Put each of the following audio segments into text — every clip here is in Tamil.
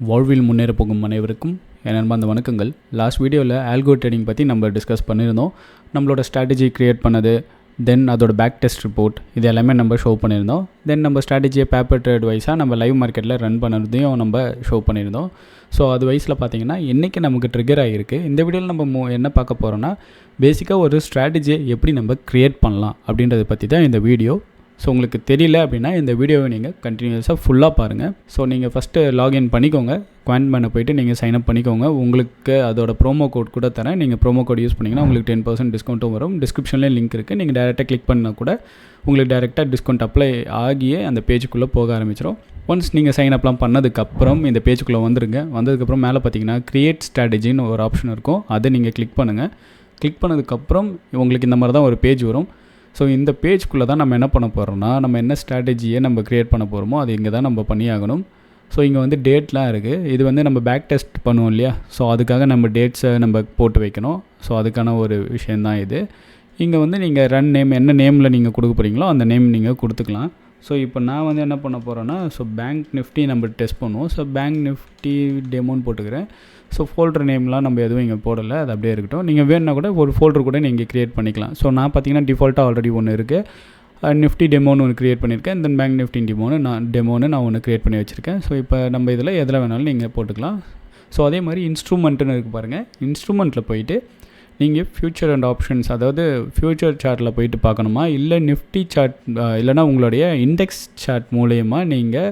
வாழ்வில் முன்னேற போகும் அனைவருக்கும் என் அன்பார்ந்த வணக்கங்கள். லாஸ்ட் வீடியோவில் ஆல்கோ ட்ரேடிங் பற்றி நம்ம டிஸ்கஸ் பண்ணியிருந்தோம். நம்மளோட ஸ்ட்ராட்டஜி க்ரியேட் பண்ணது, தென் அதோட பேக் டெஸ்ட் ரிப்போர்ட், இது எல்லாமே நம்ம ஷோ பண்ணியிருந்தோம். தென் நம்ம ஸ்ட்ராட்டஜியை பேப்பர் ட்ரேட் வைஸாக நம்ம லைவ் மார்க்கெட்டில் ரன் பண்ணுறதையும் நம்ம ஷோ பண்ணியிருந்தோம். ஸோ அது வைஸில் பார்த்தீங்கன்னா இன்றைக்கி நமக்கு ட்ரிகர் ஆகிருக்கு. இந்த வீடியோவில் நம்ம என்ன பார்க்க போகிறோன்னா, பேசிக்காக ஒரு ஸ்ட்ராட்டஜியை எப்படி நம்ம க்ரியேட் பண்ணலாம் அப்படின்றத பற்றி தான் இந்த வீடியோ. ஸோ உங்களுக்கு தெரியல அப்படின்னா இந்த வீடியோவை நீங்கள் கண்டினியூஸாக ஃபுல்லாக பாருங்கள். ஸோ நீங்கள் ஃபஸ்ட்டு லாகின் பண்ணிக்கோங்க, குவான்ட்மேனை போய்ட்டு நீங்கள் சைன் அப் பண்ணிக்கோங்க. உங்களுக்கு அதோட ப்ரோமோ கோட் கூட தரேன். நீங்கள் ப்ரோமோ கோட் யூஸ் பண்ணிங்கன்னா உங்களுக்கு 10% டிஸ்கவுண்ட்டும் வரும். டிஸ்கிரிப்ஷன்லேயும் லிங்க் இருக்குது. நீங்கள் டேரெக்டாக கிளிக் பண்ணால் கூட உங்களுக்கு டேரெக்டாக டிஸ்கவுண்ட் அப்ளை ஆகியே அந்த பேஜுக்குள்ளே போக ஆரம்பிச்சிடும். ஒன்ஸ் நீங்கள் சைன் அப்லாம் பண்ணதுக்கப்புறம் இந்த பேஜுக்குள்ளே வந்துடுங்க. வந்ததுக்கப்புறம் மேலே பார்த்தீங்கன்னா க்ரியேட் ஸ்ட்ராட்டஜின்னு ஒரு ஆப்ஷன் இருக்கும். அதை நீங்கள் கிளிக் பண்ணுங்கள். கிளிக் பண்ணதுக்கப்புறம் உங்களுக்கு இந்த மாதிரி தான் ஒரு பேஜ் வரும். ஸோ இந்த பேஜ்குள்ளே தான் நம்ம என்ன பண்ண போகிறோம்னா, நம்ம என்ன ஸ்ட்ராட்டஜியை நம்ம க்ரியேட் பண்ண போகிறோமோ அது இங்கே தான் நம்ம பண்ணியாகணும். ஸோ இங்கே வந்து டேட்லாம் இருக்குது. இது வந்து நம்ம பேக் டெஸ்ட் பண்ணுவோம் இல்லையா, ஸோ அதுக்காக நம்ம டேட்ஸை நம்ம போட்டு வைக்கணும். ஸோ அதுக்கான ஒரு விஷயந்தான் இது. இங்கே வந்து நீங்கள் ரன் நேம் என்ன நேமில் நீங்கள் கொடுக்க போகிறீங்களோ அந்த நேம் நீங்கள் கொடுத்துக்கலாம். ஸோ இப்போ நான் வந்து என்ன பண்ண போகிறேன்னா, ஸோ பேங்க் நிஃப்டி நம்ம டெஸ்ட் பண்ணுவோம். ஸோ பேங்க் நிஃப்டி டெமோன்னு போட்டுக்கிறேன். ஸோ ஃபோல்டர் நேம்லாம் நம்ம எதுவும் இங்கே போடலை, அது அப்படியே இருக்கட்டும். நீங்கள் வேணுன்னா கூட ஒரு ஃபோல்டர் கூட நீங்கள் க்ரியேட் பண்ணிக்கலாம். ஸோ நான் பார்த்தீங்கன்னா டிஃபால்ட்டாக ஆல்ரெடி ஒன்று இருக்குது, நிஃப்டி டெமோன்னு ஒன்று க்ரியேட் பண்ணியிருக்கேன். தென் பேங்க் நிஃப்டி டெமோன்னு நான் ஒன்று க்ரியேட் பண்ணி வச்சுருக்கேன். ஸோ இப்போ நம்ம இதில் எதில் வேணாலும் நீங்கள் போட்டுக்கலாம். ஸோ அதே மாதிரி இன்ஸ்ட்ருமெண்ட்டுன்னு இருக்குது பாருங்கள். இன்ஸ்ட்ருமெண்ட்டில் போயிட்டு நீங்கள் ஃப்யூச்சர் அண்ட் ஆப்ஷன்ஸ், அதாவது ஃப்யூச்சர் சார்ட்டில் போயிட்டு பார்க்கணுமா, இல்லை நிஃப்டி சார்ட் இல்லைனா உங்களுடைய இண்டெக்ஸ் சார்ட் மூலயமா நீங்கள்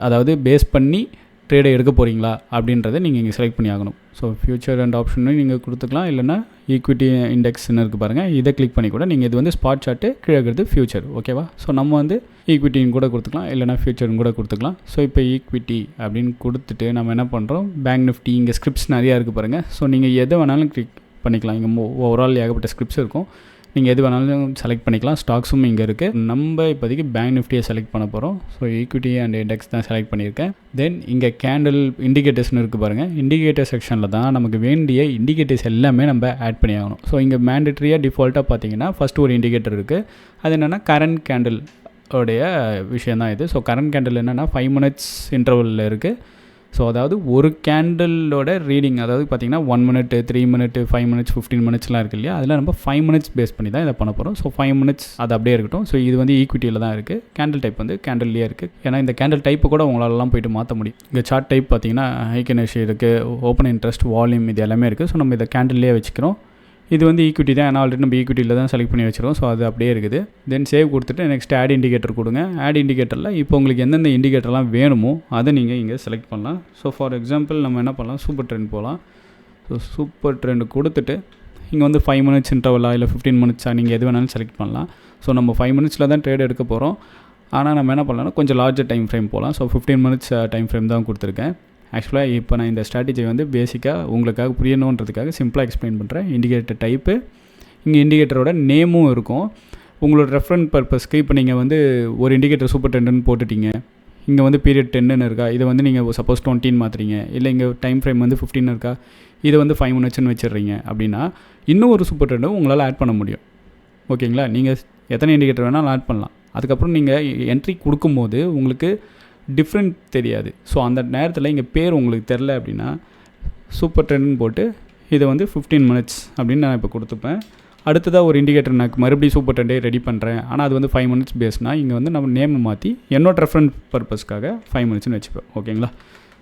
அதாவது பேஸ் பண்ணி ட்ரேடை எடுக்க போகிறீங்களா அப்படின்றத நீங்கள் இங்கே செலக்ட் பண்ணி ஆகணும். ஸோ ஃப்யூச்சர் அண்ட் ஆப்ஷனும் நீங்கள் கொடுத்துக்கலாம். இல்லைனா ஈக்விட்டி இண்டெக்ஸ்ன்னு இருக்குது பாருங்கள், இதை கிளிக் பண்ணி கூட நீங்கள் இது வந்து ஸ்பாட் சார்ட்டு, கீழே இருக்கிறது ஃப்யூச்சர். ஓகேவா? ஸோ நம்ம வந்து ஈக்விட்டின்னு கூட கொடுத்துக்கலாம், இல்லைனா ஃப்யூச்சர்னு கூட கொடுத்துக்கலாம். ஸோ இப்போ ஈக்விட்டி அப்படின்னு கொடுத்துட்டு நம்ம என்ன பண்ணுறோம், பேங்க் நிஃப்டி இங்கே ஸ்கிரிப்ட்ஸ் நிறையா இருக்குது பாருங்கள். ஸோ நீங்கள் எதை வேணாலும் கிளிக் பண்ணிக்கலாம். இங்கே ஓவரால் ஏகப்பட்ட ஸ்கிரிப்ட்ஸ் இருக்கும். நீங்கள் எது வேணாலும் செலக்ட் பண்ணிக்கலாம். ஸ்டாக்ஸும் இங்கே இருக்குது. நம்ம இப்போதைக்கு பேங்க் நிஃப்டியை செலக்ட் பண்ண போகிறோம். ஸோ ஈக்விட்டி அண்ட் இண்டெக்ஸ் தான் செலக்ட் பண்ணியிருக்கேன். தென் இங்கே கேண்டில் இண்டிகேட்டர்ஸ்னு இருக்குது பாருங்கள். இண்டிகேட்டர் செக்ஷனில் தான் நமக்கு வேண்டிய இண்டிகேட்டர்ஸ் எல்லாமே நம்ம ஆட் பண்ணி ஆகணும். ஸோ இங்கே மேண்டட்ரியாக டிஃபால்ட்டாக பார்த்தீங்கன்னா ஃபஸ்ட்டு ஒரு இண்டிகேட்டர் இருக்குது. அது என்னென்னா கரண்ட் கேண்டில் உடைய விஷயம் தான் இது. ஸோ கரண்ட் கேண்டில் என்னென்னா 5 minutes இன்டர்வலில் இருக்குது. ஸோ அதாவது ஒரு கேண்டிலோட ரீடிங், அதாவது பார்த்திங்கன்னா 1 minute, 3 minute, 5 minutes, 15 minutesலாம் இருக்குது இல்லையா, அதில் நம்ம 5 minutes பேஸ் பண்ணி தான் இதை பண்ண போகிறோம். ஸோ 5 minutes அது அப்படியே இருக்கட்டும். ஸோ இது வந்து ஈக்விட்டியில் தான் இருக்குது. கேண்டில் டைப் வந்து கேண்டில்லையே இருக்குது. ஏன்னா இந்த கேண்டில் டைப்பு கூட உங்களாலலாம் போய்ட்டு மாற்ற முடியும். இங்கே சார்ட் டைப் பார்த்திங்கன்னா ஹைக்கனேஷி இருக்குது, ஓப்பன் இன்ட்ரெஸ்ட், வால்யூம், இது எல்லாமே இருக்குது. ஸோ நம்ம இதை கேண்டில்லையே வச்சுக்கிறோம். இது வந்து ஈக்விட்டி தான், ஏன்னா ஆல்ரெடி நம்ம ஈக்விட்டியில் தான் செலக்ட் பண்ணி வச்சுருக்கோம். ஸோ அது அப்படியே இருக்குது. தென் சேவ் கொடுத்துட்டு நெக்ஸ்ட் ஆட் இண்டிகேட்டர் கொடுங்க. ஆட் இண்டிகேட்டரில் இப்போ உங்களுக்கு எந்தெந்த இண்டிகேட்டர்லாம் வேணுமோ அதை நீங்கள் இங்கே செலக்ட் பண்ணலாம். ஸோ ஃபார் எக்ஸாம்பிள் நம்ம என்ன பண்ணலாம், சூப்பர் ட்ரெண்ட் போகலாம். ஸோ சூப்பர் ட்ரெண்ட் கொடுத்துட்டு இங்கே வந்து 5 minutes இன்டர்வலா இல்லை 15 minutesா நீங்கள் எது வேணாலும் செலக்ட் பண்ணலாம். ஸோ நம்ம 5 minutesல தான் ட்ரேட் எடுக்க போகிறோம். ஆனால் நம்ம என்ன பண்ணலாம்னா கொஞ்சம் லார்ஜர் டைம் ஃப்ரேம் போகலாம். ஸோ 15 minutes டைம் ஃப்ரேம் தான் கொடுத்துருக்கேன். ஆக்சுவலாக இப்போ நான் இந்த ஸ்ட்ராட்டஜி வந்து பேசிக்காக உங்களுக்காக புரியணுன்றதுக்காக சிம்பிளாக எக்ஸ்பிளைன் பண்ணுறேன். இண்டிகேட்டர் டைப்பு, இங்கே இண்டிகேட்டரோட நேமும் இருக்கும். உங்களோட ரெஃபரன்ஸ் பர்பஸ்க்கு இப்போ நீங்கள் வந்து ஒரு இண்டிகேட்டர் சூப்பர் ட்ரெண்டுன்னு போட்டுட்டீங்க, இங்கே வந்து பீரியட் 10ன்னு இருக்கா, இதை வந்து நீங்கள் சப்போஸ் 20ன்னு மாற்றுறீங்க, இல்லை இங்கே டைம் ஃப்ரேம் வந்து 15 இருக்கா, இதை வந்து 5 minutesன்னு வச்சிடுறீங்க அப்படின்னா இன்னும் ஒரு சூப்பர் ட்ரெண்டும் உங்களால் ஆட் பண்ண முடியும். ஓகேங்களா? நீங்கள் எத்தனை இண்டிகேட்டர் வேணாலும் ஆட் பண்ணலாம். அதுக்கப்புறம் நீங்கள் என்ட்ரி கொடுக்கும்போது உங்களுக்கு டிஃப்ரெண்ட் தெரியாது. ஸோ அந்த நேரத்தில் இங்கே பேர் உங்களுக்கு தெரில அப்படின்னா சூப்பர் ட்ரெண்ட்னு போட்டு இதை வந்து 15 minutes அப்படின்னு நான் இப்போ கொடுத்துப்பேன். அடுத்ததாக ஒரு இண்டிகேட்டர் நான் மறுபடியும் சூப்பர் ட்ரெண்டே ரெடி பண்ணுறேன், ஆனால் அது வந்து 5 minutes பேஸ்னால் இங்கே வந்து நம்ம நேமை மாற்றி என்னோட ரெஃபரன்ஸ் பர்பஸ்க்காக 5 minutesன்னு வச்சுப்பேன். ஓகேங்களா?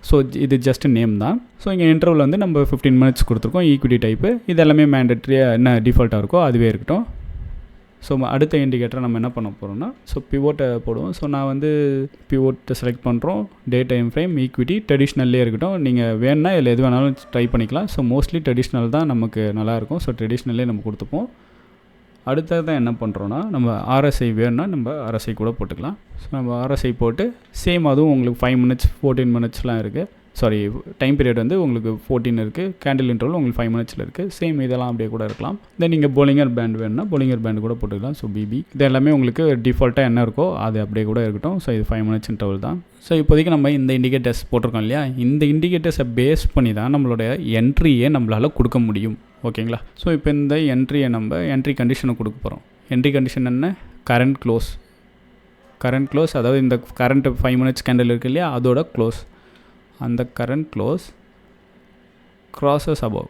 ஸோ இது ஜஸ்ட் நேம் தான். ஸோ இங்கே இன்டர்வல் வந்து நம்ம 15 minutes கொடுத்துருக்கோம். ஈக்விட்டி டைப்பு இது எல்லாமே மேண்டட்ரியாக என்ன டிஃபால்ட்டாக இருக்கோ அதுவே இருக்கட்டும். ஸோ அடுத்த இண்டிகேட்டரை நம்ம என்ன பண்ண போகிறோம்னா, ஸோ பிவோட்டை போடுவோம். ஸோ நான் வந்து பிவோட்டை செலக்ட் பண்ணுறோம். டே டைம் ஃப்ரேம், ஈக்விட்டி, ட்ரெடிஷ்னல்லே இருக்கட்டும். நீங்கள் வேணுன்னா இல்லை எது வேணாலும் ட்ரை பண்ணிக்கலாம். ஸோ மோஸ்ட்லி ட்ரெடிஷ்னல் தான் நமக்கு நல்லாயிருக்கும். ஸோ ட்ரெடிஷ்னல்லே நம்ம கொடுத்துப்போம். அடுத்ததான் என்ன பண்ணுறோன்னா, நம்ம ஆர்எஸ்ஐ வேணும்னா நம்ம ஆர்எஸ்ஐ கூட போட்டுக்கலாம். ஸோ நம்ம ஆர்எஸ்ஐ போட்டு சேம் அதுவும் உங்களுக்கு 5 minutes, 14 minutesலாம் இருக்குது. சாரி, டைம் பீரியட் வந்து உங்களுக்கு 14 இருக்குது. கேண்டில் இன்டர்வல் உங்களுக்கு 5 minutesல இருக்குது. சேம் இதெல்லாம் அப்படியே கூட இருக்கலாம். தென் நீங்கள் போலிங்கர் பேண்ட் வேணும்னா போலிங்கர் பேண்ட் கூட போட்டுக்கலாம். ஸோ பிபி இது எல்லாமே உங்களுக்கு டிஃபால்ட்டாக என்ன இருக்கோ அது அப்படியே கூட இருக்கட்டும். ஸோ இது 5 minutes இன்டர்வல் தான். ஸோ இப்போதைக்கு நம்ம இந்த இண்டிகேட்டர்ஸ் போட்டிருக்கோம் இல்லையா, இந்த இண்டிகேட்டர்ஸை பேஸ் பண்ணி தான் நம்மளுடைய என்ட்ரியை நம்மளால் கொடுக்க முடியும். ஓகேங்களா? ஸோ இப்போ இந்த என்ட்ரியை நம்ம என்ட்ரி கண்டிஷனை கொடுக்க போகிறோம். என்ட்ரி கண்டிஷன் என்ன, கரண்ட் க்ளோஸ், அதாவது இந்த கரண்ட் 5 minutes கேண்டில் இருக்குது இல்லையா அதோட க்ளோஸ். அந்த current close crosses above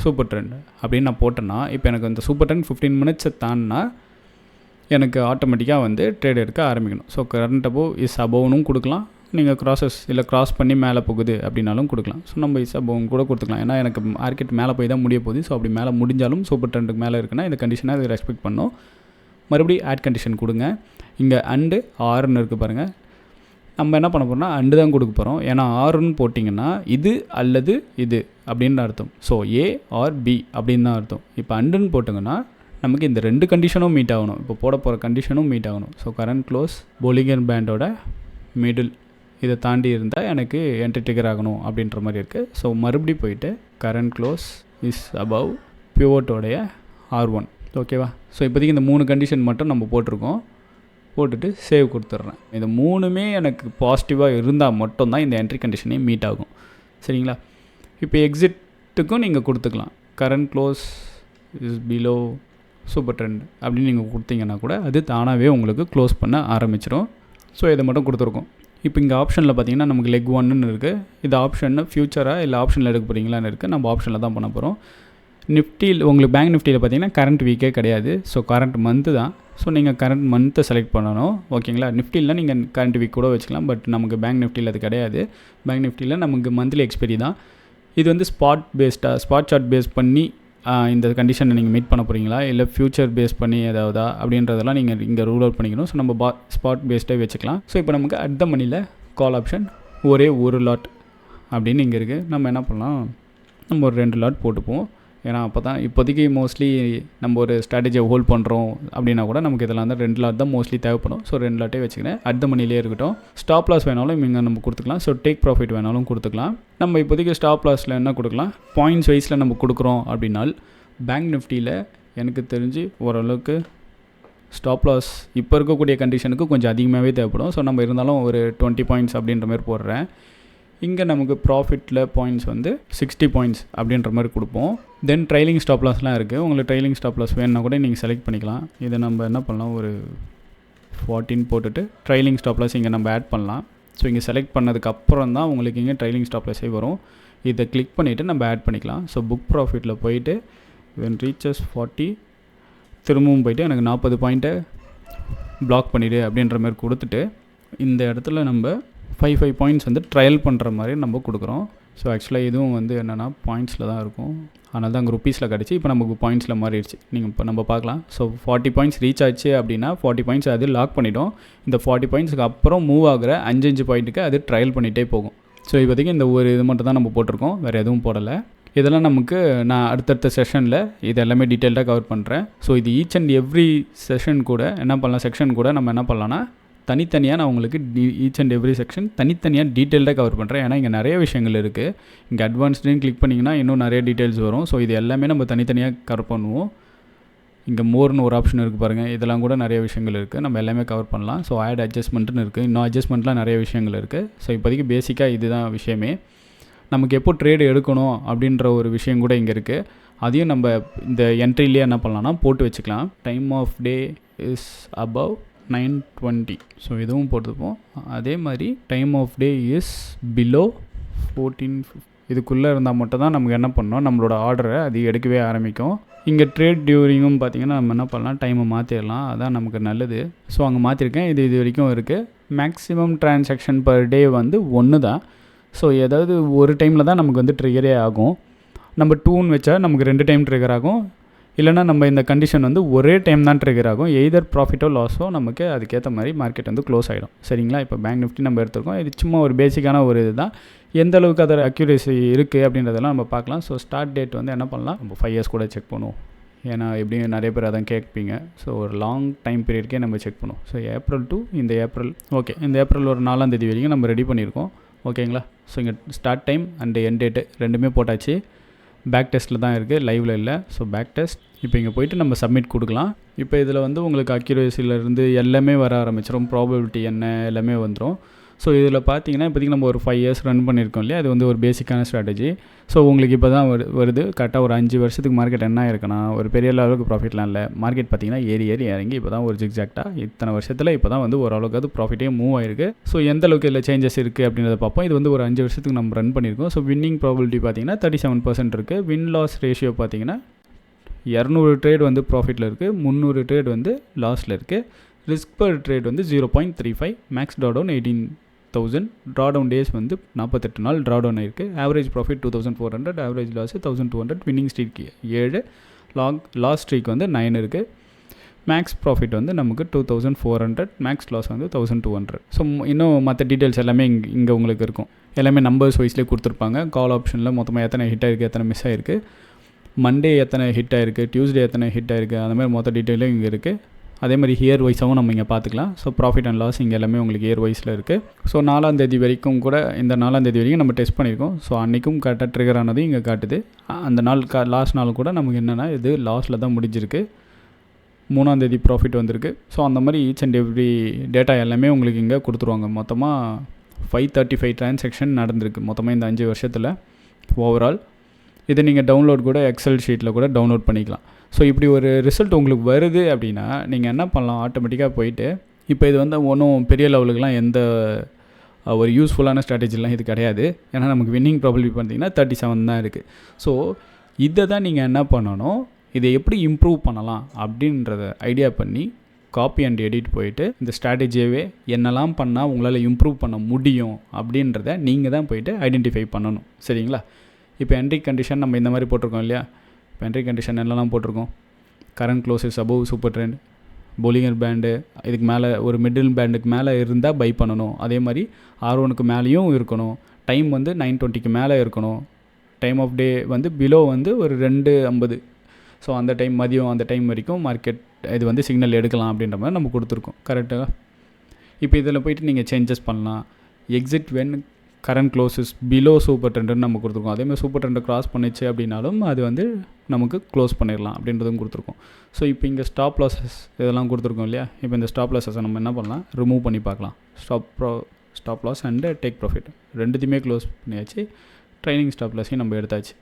super trend அப்படின்னு நான் போட்டேன்னா இப்போ எனக்கு இந்த சூப்பர் ட்ரெண்ட் 15 மினிட்ஸை தாண்டினா எனக்கு ஆட்டோமேட்டிக்காக வந்து ட்ரேட் எடுக்க ஆரம்பிக்கணும். ஸோ கரண்ட் அபோவ் இஸ் அபோவ்னும் கொடுக்கலாம், நீங்கள் க்ராஸஸ் இல்லை க்ராஸ் பண்ணி மேலே போகுது அப்படின்னாலும் கொடுக்கலாம். ஸோ நம்ம இஸ் அபோவ்னு கூட கொடுத்துக்கலாம். ஏன்னா எனக்கு மார்க்கெட் மேலே போய் தான் முடிய போகுது. ஸோ அப்படி மேலே முடிஞ்சாலும் சூப்பர் ட்ரெண்டுக்கு மேலே இருக்குன்னா இந்த கண்டிஷனை அதை ரெஸ்பெக்ட் பண்ணணும். மறுபடியும் ஆட் கண்டிஷன் கொடுங்க. இங்கே அண்டு ஆறுன்னு இருக்குது பாருங்கள். நம்ம என்ன பண்ண போகிறோம்னா அண்டு தான் கொடுக்க போகிறோம். ஏன்னா ஆறுன்னு போட்டிங்கன்னா இது அல்லது இது அப்படின்னு அர்த்தம். ஸோ ஏ ஆர் பி அப்படின்னு தான் அர்த்தம். இப்போ அண்டுன்னு போட்டிங்கன்னா நமக்கு இந்த ரெண்டு கண்டிஷனும் மீட் ஆகணும். இப்போ போட போகிற கண்டிஷனும் மீட் ஆகணும். ஸோ கரண்ட் க்ளோஸ் போலிங்கர் பேண்டோட மிடில் இதை தாண்டி இருந்தால் எனக்கு என்ட்ரி ட்ரிகர் ஆகணும் அப்படின்ற மாதிரி இருக்குது. ஸோ மறுபடியும் போயிட்டு கரண்ட் க்ளோஸ் இஸ் அபவ் பிவோட்டோடைய R1. ஓகேவா? ஸோ இப்போதைக்கு இந்த 3 கண்டிஷன் மட்டும் நம்ம போட்டிருக்கோம். போட்டுட்டு சேவ் கொடுத்துட்றேன். இது 3மே எனக்கு பாசிட்டிவாக இருந்தால் மட்டும்தான் இந்த என்ட்ரி கண்டிஷனே மீட் ஆகும். சரிங்களா? இப்போ எக்ஸிட்டுக்கும் நீங்கள் கொடுத்துக்கலாம். Current close is below super trend அப்படின்னு நீங்கள் கொடுத்தீங்கன்னா கூட அது தானாகவே உங்களுக்கு க்ளோஸ் பண்ண ஆரம்பிச்சிடும். ஸோ இதை மட்டும் கொடுத்துருக்கோம். இப்போ இங்கே ஆப்ஷனில் பார்த்தீங்கன்னா நமக்கு லெக் 1ன்னு இருக்குது. இது ஆப்ஷன் ஃபியூச்சராக இல்லை ஆப்ஷனில் எடுக்க போகிறீங்களான்னு இருக்குது. நம்ம ஆப்ஷனில் தான் பண்ண போகிறோம். நிஃப்டியில் உங்களுக்கு பேங்க் நிஃப்டியில் பார்த்தீங்கன்னா கரண்ட் வீக்கே கிடையாது. ஸோ கரண்ட் மந்த்து தான். ஸோ நீங்கள் கரண்ட் மந்த்தை செலக்ட் பண்ணணும். ஓகேங்களா? நிஃப்டியில் நீங்கள் கரண்ட் வீக் கூட வச்சுக்கலாம். பட் நமக்கு பேங்க் நிஃப்டியில் அது கிடையாது. பேங்க் நிஃப்டியில் நமக்கு மந்த்லி எக்ஸ்பெரி தான். இது வந்து ஸ்பாட் சார்ட் பேஸ் பண்ணி இந்த கண்டிஷனை நீங்கள் மீட் பண்ண போகிறீங்களா இல்லை ஃபியூச்சர் பேஸ் பண்ணி ஏதாவதா அப்படின்றதெல்லாம் நீங்கள் இங்கே ரூல் அவுட் பண்ணிக்கணும். ஸோ நம்ம ஸ்பாட் பேஸ்டே வச்சுக்கலாம். ஸோ இப்போ நமக்கு அட் த மணியில் கால் ஆப்ஷன் ஒரே ஒரு லாட் அப்படின்னு இங்கே இருக்குது. நம்ம என்ன பண்ணலாம், நம்ம ஒரு 2 லாட் போட்டுப்போம். ஏன்னா அப்போ தான் இப்போதைக்கு மோஸ்ட்லி நம்ம ஒரு ஸ்ட்ராட்டஜியை ஹோல்ட் பண்ணுறோம் அப்படின்னா கூட நமக்கு இதெல்லாம் தான் 2 லாட் தான் மோஸ்ட்லி தேவைப்படும். ஸோ 2 லாட்டே வச்சுக்கிறேன். அட் த மணிலே இருக்கட்டும். ஸ்டாப் லாஸ் வேணாலும் இங்கே நம்ம கொடுத்துக்கலாம். ஸோ டேக் ப்ராஃபிட் வேணாலும் கொடுத்துக்கலாம். நம்ம இப்போதைக்கு ஸ்டாப் லாஸில் என்ன கொடுக்கலாம், பாயிண்ட்ஸ் வைஸில் நம்ம கொடுக்குறோம் அப்படின்னால் பேங்க் நிஃப்டியில் எனக்கு தெரிஞ்சு ஓரளவுக்கு ஸ்டாப் லாஸ் இப்போ இருக்கக்கூடிய கண்டிஷனுக்கு கொஞ்சம் அதிகமாகவே தேவைப்படும். ஸோ நம்ம இருந்தாலும் ஒரு 20 பாயிண்ட்ஸ் அப்படின்ற மாதிரி போடுறேன். இங்கே நமக்கு ப்ராஃபிட்டில் பாயிண்ட்ஸ் வந்து 60 பாயிண்ட்ஸ் அப்படின்ற மாதிரி கொடுப்போம். தென் ட்ரைலிங் ஸ்டாப் லாஸ்லாம் இருக்குது. உங்களுக்கு ட்ரைலிங் ஸ்டாப் லாஸ் வேணுன்னா கூட நீங்கள் செலக்ட் பண்ணிக்கலாம். இதை நம்ம என்ன பண்ணலாம், ஒரு 14 போட்டுட்டு ட்ரைலிங் ஸ்டாப் லாஸ் இங்கே நம்ம ஆட் பண்ணலாம். ஸோ இங்கே செலக்ட் பண்ணதுக்கப்புறம் தான் உங்களுக்கு இங்கே ட்ரைலிங் ஸ்டாப் லாஸே வரும். இதை கிளிக் பண்ணிவிட்டு நம்ம ஆட் பண்ணிக்கலாம். ஸோ புக் ப்ராஃபிட்டில் போயிட்டு வென் ரீச்சஸ் 40 திரும்பவும் போயிட்டு எனக்கு 40 பாயிண்ட்டை பிளாக் பண்ணிவிடு அப்படின்ற மாதிரி கொடுத்துட்டு இந்த இடத்துல நம்ம 5 பாயிண்ட்ஸ் வந்து ட்ரையல் பண்ணுற மாதிரி நம்ம கொடுக்குறோம். ஸோ ஆக்சுவலாக இதுவும் வந்து என்னென்னா பாயிண்ட்ஸில் தான் இருக்கும். அதனால தான் அங்கே ருப்பீஸில் கிடச்சி இப்போ நமக்கு பாயிண்ட்ஸில் மாறிடுச்சு. நீங்கள் இப்போ நம்ம பார்க்கலாம். ஸோ 40 பாயிண்ட்ஸ் ரீச் ஆச்சு அப்படின்னா 40 பாயிண்ட்ஸ் அது லாக் பண்ணிட்டோம். இந்த 40 பாயிண்ட்ஸுக்கு அப்புறம் மூவ் ஆகிற 5 பாயிண்ட்டுக்கு அது ட்ரையல் பண்ணிகிட்டே போகும். ஸோ இப்போதைக்கு இந்த ஒரு இது மட்டும் தான் நம்ம போட்டிருக்கோம், வேறு எதுவும் போடலை. இதெல்லாம் நமக்கு நான் அடுத்தடுத்த செஷனில் இது எல்லாமே டீட்டெயில்டாக கவர் பண்ணுறேன். ஸோ இது ஈச் அண்ட் எவ்ரி செஷன் கூட என்ன பண்ணலாம், செக்ஷன் கூட நம்ம என்ன பண்ணலான்னா தனித்தனியாக நான் உங்களுக்கு ஈச் அண்ட் எவ்ரி செக்ஷன் தனித்தனியாக டீட்டெயில்டாக கவர் பண்ணுறேன். ஏன்னா இங்கே நிறைய விஷயங்கள் இருக்குது. இங்கே அட்வான்ஸ்டுன்னு கிளிக் பண்ணிங்கன்னா இன்னும் நிறைய டீட்டெயில்ஸ் வரும். ஸோ இது எல்லாமே நம்ம தனித்தனியாக கவர் பண்ணுவோம். இங்கே மோர்னு ஒரு ஆப்ஷன் இருக்குது பாருங்கள். இதெல்லாம் கூட நிறைய விஷயங்கள் இருக்குது, நம்ம எல்லாமே கவர் பண்ணலாம். ஸோ ஆட் அட்ஜஸ்ட்மெண்ட்டுன்னு இருக்குது. இன்னும் அட்ஜஸ்ட்மெண்ட்லாம் நிறைய விஷயங்கள் இருக்குது. ஸோ இப்போதைக்கு பேசிக்காக இதுதான் விஷயமே. நமக்கு எப்போ ட்ரேடு எடுக்கணும் அப்படின்ற ஒரு விஷயம் கூட இங்கே இருக்குது. அதையும் நம்ம இந்த என்ட்ரிலேயே என்ன பண்ணலாம்னா போட்டு வச்சுக்கலாம். Time of day is above 9:20. So இதுவும் போட்டுப்போம். அதே மாதிரி time of day is below 14:50. இதுக்குள்ளே இருந்தால் மட்டும் தான் நமக்கு என்ன பண்ணோம், நம்மளோட ஆர்டரை அது எடுக்கவே ஆரம்பிக்கும். இங்கே ட்ரேட் டியூரிங்கும் பார்த்திங்கன்னா நம்ம என்ன பண்ணலாம், டைமை மாற்றிடலாம். அதான் நமக்கு நல்லது. ஸோ அங்கே மாற்றிருக்கேன். இது வரைக்கும் இருக்குது. மேக்ஸிமம் ட்ரான்சாக்ஷன் பர் டே வந்து 1 தான். ஸோ ஏதாவது ஒரு டைமில் தான் நமக்கு வந்து ட்ரிகரே ஆகும். நம்ம 2ன்னு வச்சா நமக்கு 2 டைம் ட்ரிகர் ஆகும். இல்லைனா நம்ம இந்த கண்டிஷன் வந்து ஒரே டைம் தான் ட்ரிகர் ஆகும். எய்தர் ப்ராஃபிட்டோ லாஸோ நமக்கு அதுக்கேற்ற மாதிரி மார்க்கெட் வந்து க்ளோஸ் ஆகிடும். சரிங்களா? இப்போ பேங்க் நிஃப்டி நம்ம எடுத்துருக்கோம். இது சும்மா ஒரு பேசிக்கான ஒரு இது தான். எந்த அளவுக்கு அதோட அக்யூரேசி இருக்குது அப்படின்றதெல்லாம் நம்ம பார்க்கலாம். ஸோ ஸ்டார்ட் டேட் வந்து என்ன பண்ணலாம், நம்ம 5 இயர்ஸ் கூட செக் பண்ணுவோம். ஏன்னா எப்படியும் நிறைய பேர் அதான் கேட்பீங்க. ஸோ ஒரு லாங் டைம் பீரியட்கே நம்ம செக் பண்ணுவோம். ஸோ ஏப்ரல் டு இந்த ஏப்ரல், ஓகே, இந்த ஏப்ரல் ஒரு 4ஆம் தேதி வரைக்கும் நம்ம ரெடி பண்ணியிருக்கோம். ஓகேங்களா? ஸோ இங்கே start time and end date ரெண்டுமே போட்டாச்சு. பேக் டெஸ்ட்டில் தான் இருக்குது, லைவில் இல்லை. So back test. இப்போ இங்கே போய்ட்டு நம்ம சப்மிட் கொடுக்கலாம். இப்போ இதில் வந்து உங்களுக்கு அக்யூரேசியிலேருந்து எல்லாமே வர ஆரம்பிச்சிடும். ப்ராபபிலிட்டி என்ன எல்லாமே வந்துடும். ஸோ இதில் பார்த்தீங்கன்னா இப்போதைக்கு நம்ம ஒரு 5 இயர்ஸ் ரன் பண்ணியிருக்கோம் இல்லையா, அது வந்து ஒரு பேசிக்கான ஸ்ட்ராட்டஜி. ஸோ உங்களுக்கு இப்போ தான் வருது கரெக்டாக ஒரு 5 வருஷத்துக்கு மார்க்கெட் என்ன இருக்குன்னா ஒரு பெரிய லெவலுக்கு ப்ராஃபிட்லாம் இல்லை. மார்க்கெட் பார்த்தீங்கன்னா ஏறி இறங்கி இப்போ தான் ஒரு ஜிக்ஜாக்டாக இத்தனை வருஷத்தில் இப்போ தான் வந்து ஓரளவுக்கு அது ப்ராஃபிட்டே மூவ் ஆயிருக்கு. ஸோ எந்த அளவுக்கு இதில் சேஞ்சஸ் இருக்குது அப்படின்றத பார்ப்போம். இது வந்து ஒரு 5 வருஷத்துக்கு நம்ம ரன் பண்ணியிருக்கோம். ஸோ வின்னிங் ப்ராபபிலிட்டி பார்த்தீங்கன்னா 37% இருக்குது. வின் லாஸ் ரேஷியோ பார்த்தீங்கன்னா 200 ட்ரேட் வந்து ப்ராஃபிட்டில் இருக்குது, 300 ட்ரேட் வந்து லாஸில் இருக்குது. ரிஸ்க் பர் ட்ரேட் வந்து 0.35, மேக்ஸ் ட்ராடவுன் 18,000, ட்ராடவுன் டேஸ் வந்து 48 நாள் ட்ராடவுன் ஆயிருக்கு. Average profit 2400, average loss 1200, winning streak 7, loss streak வந்து 9 இருக்குது. மேக்ஸ் ப்ராஃபிட் வந்து நமக்கு 2400, மேக்ஸ் லாஸ் வந்து 1200. ஸோ இன்னும் மற்ற டீட்டெயில்ஸ் எல்லாமே இங்கே உங்களுக்கு இருக்கும். எல்லாமே நம்பர்ஸ் வைஸ்லேயே கொடுத்துருப்பாங்க. கால் ஆப்ஷனில் மொத்தமாக எத்தனை ஹிட் ஆகிருக்கு, எத்தனை மிஸ் ஆகிருக்கு, மண்டே எத்தனை ஹிட் ஆகிருக்கு, டியூஸ்டே எத்தனை ஹிட் ஆகிருக்கு, அந்த மாதிரி மொத்த டீட்டெயிலும் இங்கே இருக்குது. அதே மாதிரி இயர் வைஸாகவும் நம்ம இங்கே பார்த்துக்கலாம். ஸோ ப்ராஃபிட் அண்ட் லாஸ் இங்கே எல்லாமே உங்களுக்கு இயர் வைஸில் இருக்குது. ஸோ 4ஆம் தேதி வரைக்கும் கூட இந்த 4ஆம் தேதி வரைக்கும் நம்ம டெஸ்ட் பண்ணியிருக்கோம். ஸோ அன்றைக்கும் கரெக்டாக ட்ரிகர் ஆனது இங்கே காட்டுது. அந்த நாள் லாஸ்ட் நாள் கூட நமக்கு என்னென்னா இது லாஸில் தான் முடிஞ்சிருக்கு. 3ஆம் தேதி ப்ராஃபிட் வந்திருக்கு. ஸோ அந்த மாதிரி ஈச் அண்ட் எவ்ரி டேட்டா எல்லாமே உங்களுக்கு இங்கே கொடுத்துருவாங்க. மொத்தமாக 535 டிரான்சாக்ஷன் நடந்திருக்கு மொத்தமாக இந்த 5 வருஷத்தில் ஓவரால். இதை நீங்கள் டவுன்லோட் கூட எக்ஸல் ஷீட்டில் கூட டவுன்லோட் பண்ணிக்கலாம். ஸோ இப்படி ஒரு ரிசல்ட் உங்களுக்கு வருது அப்படின்னா நீங்கள் என்ன பண்ணலாம், ஆட்டோமேட்டிக்காக போயிட்டு இப்போ இது வந்து ஒன்றும் பெரிய லெவலுக்குலாம் எந்த ஒரு யூஸ்ஃபுல்லான ஸ்ட்ராட்டஜிலாம் இது கிடையாது. ஏன்னா நமக்கு வின்னிங் ப்ராபபிலிட்டி பார்த்தீங்கன்னா 37 தான் இருக்குது. ஸோ இதை தான் நீங்கள் என்ன பண்ணணும், இதை எப்படி இம்ப்ரூவ் பண்ணலாம் அப்படின்றத ஐடியா பண்ணி காப்பி அண்ட் எடிட் போயிட்டு இந்த ஸ்ட்ராட்டஜியவே என்னெல்லாம் பண்ணால் உங்களால் இம்ப்ரூவ் பண்ண முடியும் அப்படின்றத நீங்கள் தான் போயிட்டு ஐடென்டிஃபை பண்ணணும். சரிங்களா? இப்போ என்ட்ரி கண்டிஷன் நம்ம இந்த மாதிரி போட்டிருக்கோம் இல்லையா. இப்போ என்ட்ரி கண்டிஷன் என்னெல்லாம் போட்டிருக்கோம், current closes above super trend, Bollinger band இதுக்கு மேலே ஒரு மிடில் பேண்டுக்கு மேலே இருந்தால் பை பண்ணணும். அதே மாதிரி R1க்கு மேலேயும் இருக்கணும். டைம் வந்து 9:20க்கு மேலே இருக்கணும். டைம் ஆஃப் டே வந்து பிலோ வந்து ஒரு 2:50. ஸோ அந்த டைம் மதியம் அந்த டைம் வரைக்கும் மார்க்கெட் இது வந்து சிக்னல் எடுக்கலாம் அப்படின்ற மாதிரி நம்ம கொடுத்துருக்கோம். கரெக்டாக? இப்போ இதில் போய்ட்டு நீங்கள் சேஞ்சஸ் பண்ணலாம். Exit when current closes below super ட்ரெண்டுன்னு நம்ம கொடுத்துருக்கோம். அதேமாதிரி சூப்பர் ட்ரெண்டை க்ராஸ் பண்ணிச்சு அப்படின்னாலும் அது வந்து நமக்கு க்ளோஸ் பண்ணிடலாம் அப்படின்றதும் கொடுத்துருக்கோம். ஸோ இப்போ இங்கே ஸ்டாப் லாஸஸ் இதெல்லாம் கொடுத்துருக்கோம் இல்லையா. இப்போ இந்த ஸ்டாப் லாஸஸை நம்ம என்ன பண்ணலாம், ரிமூவ் பண்ணி பார்க்கலாம். Stop loss and take profit ரெண்டுத்தையுமே க்ளோஸ் பண்ணியாச்சு. ட்ரைனிங் ஸ்டாப் லாஸையும் நம்ம எடுத்தாச்சு.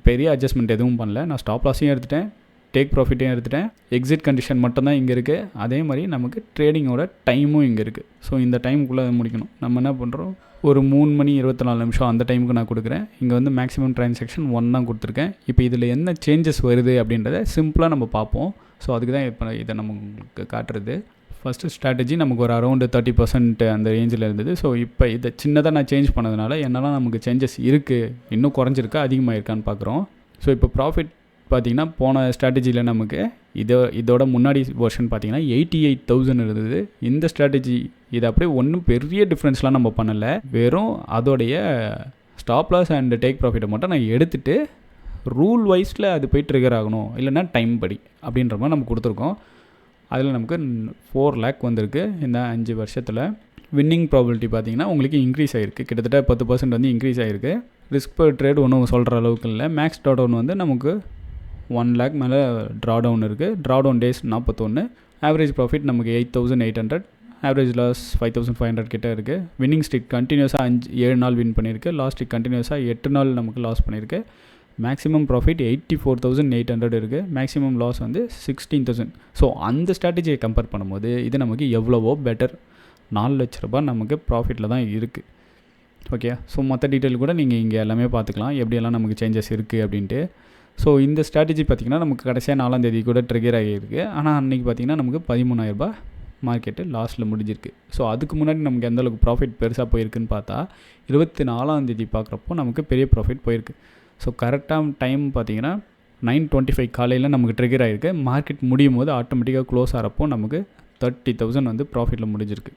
பெரிய அட்ஜஸ்ட்மெண்ட் எதுவும் பண்ணல. நான் ஸ்டாப் லாஸையும் எடுத்துட்டேன், டேக் ப்ராஃபிட்டையும் எடுத்துட்டேன். எக்ஸிட் கண்டிஷன் மட்டும்தான் இங்கே இருக்குது. அதே மாதிரி நமக்கு ட்ரேடிங்கோட டைமும் இங்கே இருக்குது. ஸோ இந்த டைமுக்குள்ளே முடிக்கணும். நம்ம என்ன பண்ணுறோம், ஒரு 3 மணி 24 நிமிஷம் அந்த டைமுக்கு நான் கொடுக்குறேன். இங்கே வந்து மேக்ஸிமம் ட்ரான்சாக்ஷன் 1 தான் கொடுத்துருக்கேன். இப்போ இதில் என்ன சேஞ்சஸ் வருது அப்படின்றத சிம்பிளாக நம்ம பார்ப்போம். ஸோ அதுக்கு தான் இப்போ இதை நம்ம உங்களுக்கு காட்டுறது. ஃபஸ்ட்டு ஸ்ட்ராட்டஜி நமக்கு ஒரு அரௌண்டு 30% அந்த ரேஞ்சில் இருந்தது. ஸோ இப்போ இதை சின்னதாக நான் சேஞ்ச் பண்ணதுனால என்னெல்லாம் நமக்கு சேஞ்சஸ் இருக்குது, இன்னும் குறைஞ்சிருக்கா அதிகமாக இருக்கான்னு பார்க்குறோம். ஸோ இப்போ ப்ராஃபிட் பார்த்திங்கன்னா போன ஸ்ட்ராட்டஜியில் நமக்கு இதோட முன்னாடி வெர்ஷன் பார்த்திங்கன்னா 88,000 இருந்தது. இந்த ஸ்ட்ராட்டஜி இது அப்படியே ஒன்றும் பெரிய டிஃப்ரென்ஸ்லாம் நம்ம பண்ணலை. வெறும் அதோடைய ஸ்டாப் லாஸ் அண்ட் டேக் ப்ராஃபிட்டை மட்டும் நான் எடுத்துகிட்டு ரூல் வைஸில் அது போய் ட்ரிகர் ஆகணும், இல்லைன்னா டைம் படி அப்படின்ற மாதிரி நம்ம கொடுத்துருக்கோம். அதில் நமக்கு 4 lakh வந்திருக்கு இந்த 5 வருஷத்தில். வின்னிங் ப்ராபபிலிட்டி பார்த்திங்கன்னா உங்களுக்கு இன்க்ரீஸ் ஆகிருக்கு. கிட்டத்தட்ட 10% வந்து இன்க்ரீஸ் ஆகிருக்கு. ரிஸ்க் பர் ட்ரேட் ஒன்றும் சொல்கிற அளவுக்கு இல்லை. மேக்ஸ் ட்ராடவுன் வந்து நமக்கு 1 lakh மேலே ட்ராடவுன் இருக்குது. Drawdown days 41. ஆவரேஜ் ப்ராஃபிட் நமக்கு 8,800. ஆவரேஜ் லாஸ் 5,500 கிட்டே இருக்குது. வின்னிங் ஸ்ட்ரிக் கண்டினியூஸாக 7 நாள் வின் பண்ணியிருக்கு. லாஸ்ட் ஸ்ட்ரிக் கண்டினியூஸாக 8 நாள் நமக்கு லாஸ் பண்ணியிருக்கு. மேக்ஸிமம் ப்ராஃபிட் 84,800 இருக்குது. மேக்ஸிமம் லாஸ் வந்து 16,000. ஸோ அந்த ஸ்ட்ராட்டஜியை கம்பேர் பண்ணும்போது இது நமக்கு எவ்வளவோ பெட்டர். 4 லட்ச ரூபாய் நமக்கு ப்ராஃபிட்டில் தான் இருக்குது. ஓகே, ஸோ மற்ற டீட்டெயில் கூட நீங்கள் இங்கே எல்லாமே பார்த்துக்கலாம், எப்படியெல்லாம் நமக்கு சேஞ்சஸ் இருக்குது அப்படின்ட்டு. ஸோ இந்த ஸ்ட்ராட்டஜி பார்த்திங்கன்னா நமக்கு கடைசியாக 4ஆம் தேதி கூட ட்ரிகர் ஆகியிருக்கு. ஆனால் அன்றைக்கி பார்த்திங்கன்னா நமக்கு 13,000 ரூபாய் மார்க்கெட்டு லாஸில் முடிஞ்சிருக்கு. ஸோ அதுக்கு முன்னாடி நமக்கு எந்தளவுக்கு ப்ராஃபிட் பெருசாக போயிருக்குன்னு பார்த்தா 24ஆம் தேதி பார்க்குறப்போ நமக்கு பெரிய ப்ராஃபிட் போயிருக்கு. ஸோ கரெக்டாக டைம் பார்த்திங்கன்னா 9:25 காலையில் நமக்கு ட்ரிகர் ஆகிருக்கு. மார்க்கெட் முடியும் போது ஆட்டோமேட்டிக்காக க்ளோஸ் ஆகிறப்போ நமக்கு 30,000 வந்து ப்ராஃபிட்டில் முடிஞ்சிருக்கு.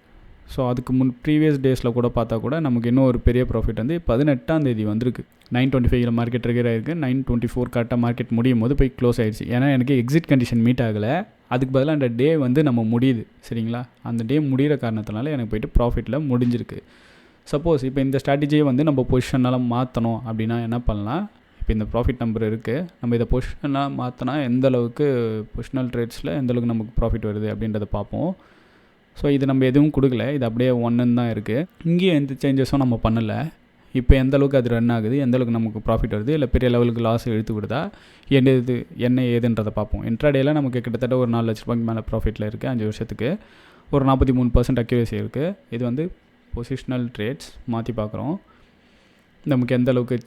ஸோ அதுக்கு ப்ரீவியஸ் டேஸில் கூட பார்த்தா கூட நமக்கு இன்னும் ஒரு பெரிய ப்ராஃபிட் வந்து 18ஆம் தேதி வந்திருக்கு. 9:25 மார்க்கெட் ட்ரிகர் ஆகிருக்கு. 9:24 கரெக்டாக மார்க்கெட் முடியும் போது போய் க்ளோஸ் ஆகிடுச்சு. ஏன்னா எனக்கு எக்ஸிட் கண்டிஷன் மீட் ஆகலை. அதுக்கு பதிலாக அந்த டே வந்து நம்ம முடியுது. சரிங்களா? அந்த டே முடிகிற காரணத்தினால எனக்கு போய்ட்டு ப்ராஃபிட்டில் முடிஞ்சிருக்கு. சப்போஸ் இப்போ இந்த ஸ்ட்ராட்டஜியை வந்து நம்ம பொசிஷனால் மாற்றணும் அப்படின்னா என்ன பண்ணலாம், இப்போ இந்த ப்ராஃபிட் நம்பர் இருக்குது, நம்ம இதை பொசிஷனாக மாற்றினா எந்த அளவுக்கு பொசிஷனல் ட்ரேட்ஸில் எந்த அளவுக்கு நமக்கு ப்ராஃபிட் வருது அப்படின்றத பார்ப்போம். ஸோ இது நம்ம எதுவும் கொடுக்கல, இது அப்படியே ஒன்றுன்னு தான் இருக்குது. இங்கேயும் எந்த சேஞ்சஸும் நம்ம பண்ணலை. இப்போ எந்த அளவுக்கு அது ரன் ஆகுது, எந்த அளவுக்கு நமக்கு ப்ராஃபிட் வருது, இல்லை பெரிய லெவலுக்கு லாஸ் இழுத்து விடுதா, என்ன ஏதுன்றதை பார்ப்போம். இன்ட்ராடேயில் நமக்கு கிட்டத்தட்ட ஒரு 4 லட்ச ரூபாய்க்கு மேலே ப்ராஃபிட்டில் இருக்குது. 5 வருஷத்துக்கு ஒரு 43% அக்யூரேசி இருக்குது. இது வந்து பொசிஷனல் ட்ரேட்ஸ் மாற்றி பார்க்குறோம், நமக்கு எந்த அளவுக்கு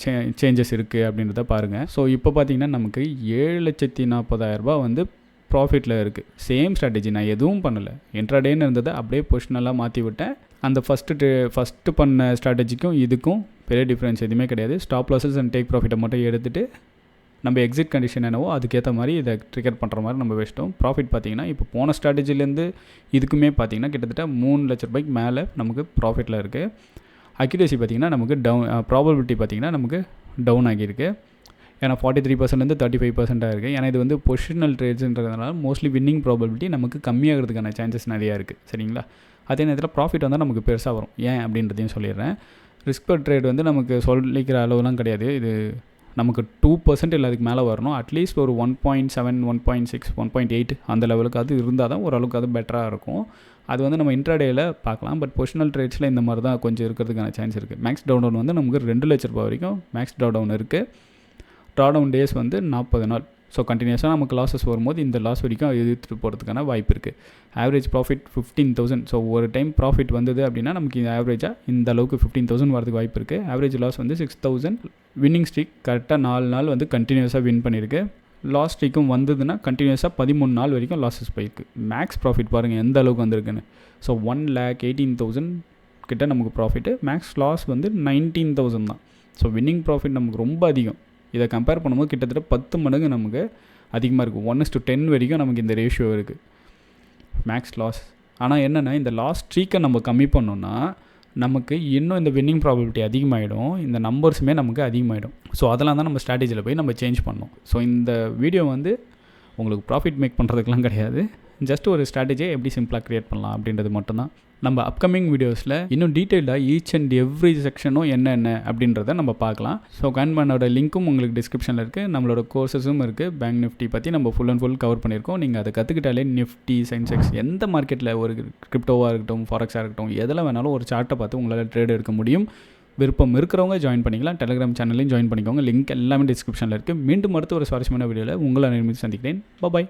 சேஞ்சஸ் இருக்குது அப்படின்றத பாருங்கள். ஸோ இப்போ பார்த்திங்கன்னா நமக்கு 7,40,000 வந்து ப்ராஃபிட்டில் இருக்குது. சேம் ஸ்ட்ராட்டஜி, நான் எதுவும் பண்ணலை. இன்ட்ராடேன்னு இருந்ததை அப்படியே பொசிஷனலாக மாற்றி விட்டேன். அந்த ஃபஸ்ட்டு பண்ண ஸ்ட்ராட்டஜிக்கும் இதுக்கும் பெரிய டிஃப்ரென்ஸ் எதுவுமே கிடையாது. ஸ்டாப் லாஸஸ் அண்ட் டேக் ப்ராஃபிட்டை மட்டும் எடுத்துகிட்டு நம்ம எக்ஸிட் கண்டிஷன் என்னவோ அதுக்கேற்ற மாதிரி இதை ட்ரிகர் பண்ணுற மாதிரி நம்ம வச்சிட்டோம். ப்ராஃபிட் பார்த்திங்கன்னா இப்போ போன ஸ்ட்ராட்டஜிலேருந்து இதுக்குமே பார்த்திங்கன்னா கிட்டத்தட்ட 3 லட்ச ரூபாய்க்கு மேலே நமக்கு ப்ராஃபிட்டில் இருக்குது. அக்யூரேசி பார்த்திங்கன்னா நமக்கு ப்ராபபிலிட்டி பார்த்திங்கன்னா நமக்கு டவுன் ஆகியிருக்கு. ஏன்னா 43%லேருந்து 35% இருக்குது. ஏன்னா இது வந்து பொசிஷனல் ட்ரேட்ஸுன்றதுனால மோஸ்ட்லி வின்னிங் ப்ராபபிலிட்டி நமக்கு கம்மியாகிறதுக்கான சான்சஸ் நிறையா இருக்குது. சரிங்களா? அதே நேரத்தில் ப்ராஃபிட் வந்தால் நமக்கு பெருசாக வரும். ஏன் அப்படின்றதையும் சொல்லிடுறேன். ரிஸ்க் பர் ட்ரேட் வந்து நமக்கு சொல்லிக்கிற அளவுலாம் கிடையாது. இது நமக்கு 2% இல்லை அதுக்கு மேலே வரணும். அட்லீஸ்ட் ஒரு 1.7, 1.6, 1.8 அந்த லெவலுக்கு அது இருந்தால் தான் ஓரளவுக்கு அது பெட்டராக இருக்கும். அது வந்து நம்ம இன்ட்ராடேயில் பார்க்கலாம். பட் பொசிஷனல் ட்ரேட்ஸில் இந்த மாதிரி தான் கொஞ்சம் இருக்கிறதுக்கான சான்ஸ் இருக்குது. மேக்ஸ் டவுன் வந்து நமக்கு 2 லட்ச ரூபாய் வரைக்கும் மேக்ஸ் டவுன் இருக்குது. ட்ராடவுன் டேஸ் வந்து 40 நாள். ஸோ கண்டினியூஸாக நமக்கு லாஸஸ் வரும்போது இந்த லாஸ் வரைக்கும் எதிர்த்து போகிறதுக்கான வாய்ப்பு இருக்குது. Average profit 15,000. ஸோ ஒரு டைம் ப்ராஃபிட் வந்தது அப்படின்னா நமக்கு இந்த ஆவரேஜாக இந்த அளவுக்கு 15,000 வரதுக்கு வாய்ப்பு இருக்குது. ஆவரேஜ் லாஸ் வந்து 6,000. வின்னிங் ஸ்ட்ரீக் கரெக்டாக 4 நாள் வந்து கண்டினியூஸாக வின் பண்ணியிருக்கு. லாஸ் ஸ்ட்ரீக்கும் வந்ததுன்னா கண்டினியூஸாக 13 நாள் வரைக்கும் லாஸஸ் போயிருக்கு. மேக்ஸ் ப்ராஃபிட் பாருங்கள் எந்த அளவுக்கு வந்திருக்குன்னு. ஸோ 1,18,000 கிட்ட நமக்கு ப்ராஃபிட்டு. மேக்ஸ் லாஸ் வந்து 19,000 தான். ஸோ வின்னிங் ப்ராஃபிட் நமக்கு ரொம்ப அதிகம். இதை கம்பேர் பண்ணும்போது கிட்டத்தட்ட 10 மடங்கு நமக்கு அதிகமாக இருக்குது. 1:10 வரைக்கும் நமக்கு இந்த ரேஷியோ இருக்குது மேக்ஸ் லாஸ். ஆனால் என்னென்னா இந்த லாஸ் ஸ்ட்ரீக்கை நம்ம கம்மி பண்ணோன்னா நமக்கு இன்னும் இந்த வின்னிங் ப்ராபபிலிட்டி அதிகமாகிடும். இந்த நம்பர்ஸுமே நமக்கு அதிகமாகிடும். ஸோ அதெல்லாம் தான் நம்ம ஸ்ட்ராட்டஜியில் போய் நம்ம சேஞ்ச் பண்ணோம். ஸோ இந்த வீடியோ வந்து உங்களுக்கு ப்ராஃபிட் மேக் பண்ணுறதுக்கெலாம் கிடையாது. ஜஸ்ட் ஒரு ஸ்ட்ராட்டஜியை எப்படி சிம்பிளாக க்ரியேட் பண்ணலாம் அப்படின்றது மட்டும்தான். நம்ம அப்கமிங் வீடியோஸில் இன்னும் டீட்டெயிலாக ஈச் அண்ட் எவ்ரி செக்ஷனும் என்னென்ன அப்படின்றத நம்ம பார்க்கலாம். ஸோ கான்மேனோட லிங்க்கும் உங்களுக்கு டிஸ்கிரிப்ஷனில் இருக்குது. நம்மளோட கோர்சஸும் இருக்குது. பேங்க் நிஃப்டி பற்றி நம்ம ஃபுல் அண்ட் ஃபுல் கவர் பண்ணியிருக்கோம். நீங்கள் அதை கற்றுக்கிட்டாலே நிஃப்டி, சென்செக்ஸ் எந்த மார்க்கெட்டில் ஒரு கிரிப்டோவாக இருக்கட்டும், ஃபாரெக்ஸாக இருக்கட்டும், எதில் வேணாலும் ஒரு சார்ட்டை பார்த்து உங்களால் ட்ரேட் எடுக்க முடியும். விருப்பம் இருக்கிறவங்க ஜாயின் பண்ணிக்கலாம். டெலிகிராம் சேனல்லையும் ஜாயின் பண்ணிக்கோங்க. லிங்க் எல்லாமே டிஸ்கிரிப்ஷனில் இருக்குது. மீண்டும் அடுத்த ஒரு சுவாரஸ்யமான வீடியோவில் உங்களை சந்திக்கிறேன். பாய்.